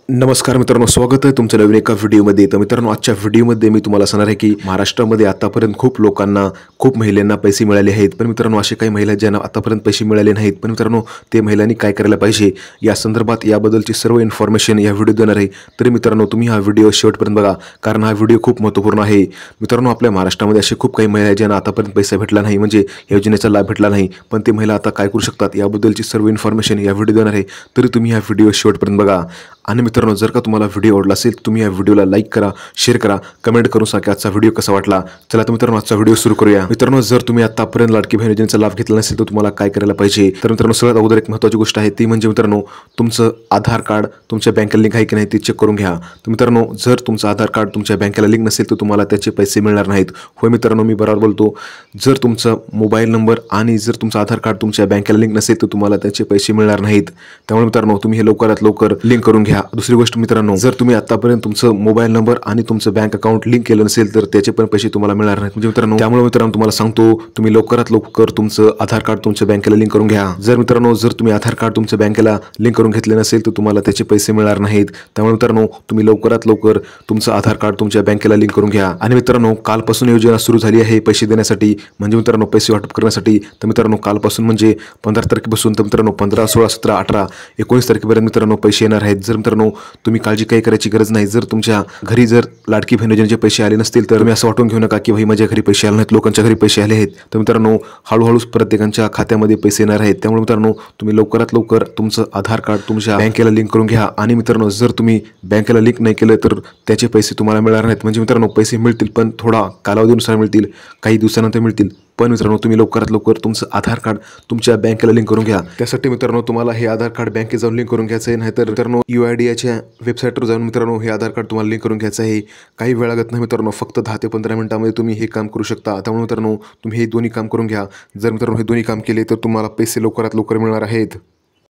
नमस्कार मित्रांनो, स्वागत आहे तुमच्या नवीन एका व्हिडिओमध्ये. तर मित्रांनो, आजच्या व्हिडिओमध्ये मी तुम्हाला सांगणार आहे की महाराष्ट्रामध्ये आतापर्यंत खूप लोकांना, खूप महिलांना पैसे मिळाले आहेत. पण मित्रांनो, असे काही महिला ज्यांना आतापर्यंत पैसे मिळाले नाहीत, पण मित्रांनो ते महिलांनी काय करायला पाहिजे या संदर्भात याबद्दलची सर्व इन्फॉर्मेशन या व्हिडिओ देणार आहे. तरी मित्रांनो, तुम्ही हा व्हिडिओ शेवटपर्यंत बघा, कारण हा व्हिडिओ खूप महत्त्वपूर्ण आहे. मित्रांनो, आपल्या महाराष्ट्रामध्ये असे खूप काही महिला आहेत ज्यांना आतापर्यंत पैसा भेटला नाही, म्हणजे योजनेचा लाभ भेटला नाही. पण ते महिला आता काय करू शकतात याबद्दलची सर्व इन्फॉर्मेशन या व्हिडिओ देणार आहे. तरी तुम्ही हा व्हिडिओ शेवटपर्यंत बघा. आणि मित्रांनो, जर का तुम्हाला व्हिडिओ आवडला असेल तुम्ही या व्हिडिओला लाईक करा, शेअर करा, कमेंट करून सांगा आजचा व्हिडिओ कसा वाटला. चला तर मित्रांनो, आजचा व्हिडिओ सुरू करूया. मित्रांनो, जर तुम्ही आतापर्यंत लाडकी बहीण योजनेचा लाभ घेतला नसेल तर तुम्हाला काय करायला पाहिजे. तर मित्रांनो, सगळ्यात अगोदर एक महत्त्वाची गोष्ट आहे ती म्हणजे मित्रांनो, तुमचं आधार कार्ड तुमच्या बँकेला लिंक आहे की नाही ते चेक करून घ्या. तर मित्रांनो, जर तुमचं आधार कार्ड तुमच्या बँकेला लिंक नसेल तर तुम्हाला त्याचे पैसे मिळणार नाहीत. होय मित्रांनो, मी बरोबर बोलतो. जर तुमचा मोबाईल नंबर आणि जर तुमचं आधार कार्ड तुमच्या बँकेला लिंक नसेल तर तुम्हाला त्याचे पैसे मिळणार नाहीत. त्यामुळे मित्रांनो, तुम्ही हे लवकरात लवकर लिंक करून घ्या. दुसरी गोष्ट मित्रांनो, जर तुम्ही आतापर्यंत तुमचं मोबाईल नंबर आणि तुमचं बँक अकाउंट लिंक केलं नसेल तर त्याचे पण पैसे तुम्हाला मिळणार नाहीत. म्हणजे मित्रांनो, त्यामुळे मित्रांनो तुम्हाला सांगतो, तुम्ही लवकरात लवकर तुमचं आधार कार्ड तुमच्या बँकेला लिंक करून घ्या. जर मित्रांनो, जर तुम्ही आधार कार्ड तुमच्या बँकेला लिंक करून घेतले नसेल तर तुम्हाला त्याचे पैसे मिळणार नाहीत. त्यामुळे मित्रांनो, तुम्ही लवकरात लवकर तुमचं आधार कार्ड तुमच्या बँकेला लिंक करून घ्या. आणि मित्रांनो, कालपासून योजना सुरू झाली आहे पैसे देण्यासाठी, म्हणजे मित्रांनो पैसे वाटप करण्यासाठी. तर मित्रांनो, कालपासून म्हणजे 15 तारखेपासून तर मित्रांनो 15, 16, 17, 18, 19 तारखेपर्यंत मित्रांनो पैसे येणार आहेत. जर मित्रांनो, तुम्ही काळजी काही करायची गरज नाही. जर तुमच्या घरी जर लाडकी बहीण योजनेचे पैसे आले नसतील तर तुम्ही असं वाटून घेऊ नका की भाई माझ्या घरी पैसे आले नाहीत, लोकांच्या घरी पैसे आले आहेत. तर मित्रांनो, हळूहळू प्रत्येकाच्या खात्यामध्ये पैसे येणार आहेत. त्यामुळे मित्रांनो, तुम्ही लवकरात लवकर तुमचं आधार कार्ड तुमच्या बँकेला लिंक करून घ्या. आणि मित्रांनो, जर तुम्ही बँकेला लिंक नाही केलं तर त्याचे पैसे तुम्हाला मिळणार नाहीत. म्हणजे मित्रांनो, पैसे मिळतील पण थोडा कालावधीनुसार मिळतील, काही दिवसानंतर मिळतील. पण मित्रांनो, तुम्ही लवकरात लवकर तुमचं आधार कार्ड तुमच्या बँकेला लिंक करून घ्या. त्यासाठी मित्रांनो, तुम्हाला हे आधार कार्ड बँकेत जाऊन लिंक करून घ्यायचं आहे. नाहीतर मित्रांनो, UIDAच्या वेबसाईटवर जाऊन मित्रांनो हे आधार कार्ड तुम्हाला लिंक करून घ्यायचं आहे. काही वेळ लागत नाही मित्रांनो, फक्त 10 ते 15 मिनिटांमध्ये तुम्ही हे काम करू शकता. त्यामुळे मित्रांनो, तुम्ही हे दोन्ही काम करून घ्या. जर मित्रांनो हे दोन्ही काम केले तर तुम्हाला पैसे लवकरात लवकर मिळणार आहेत.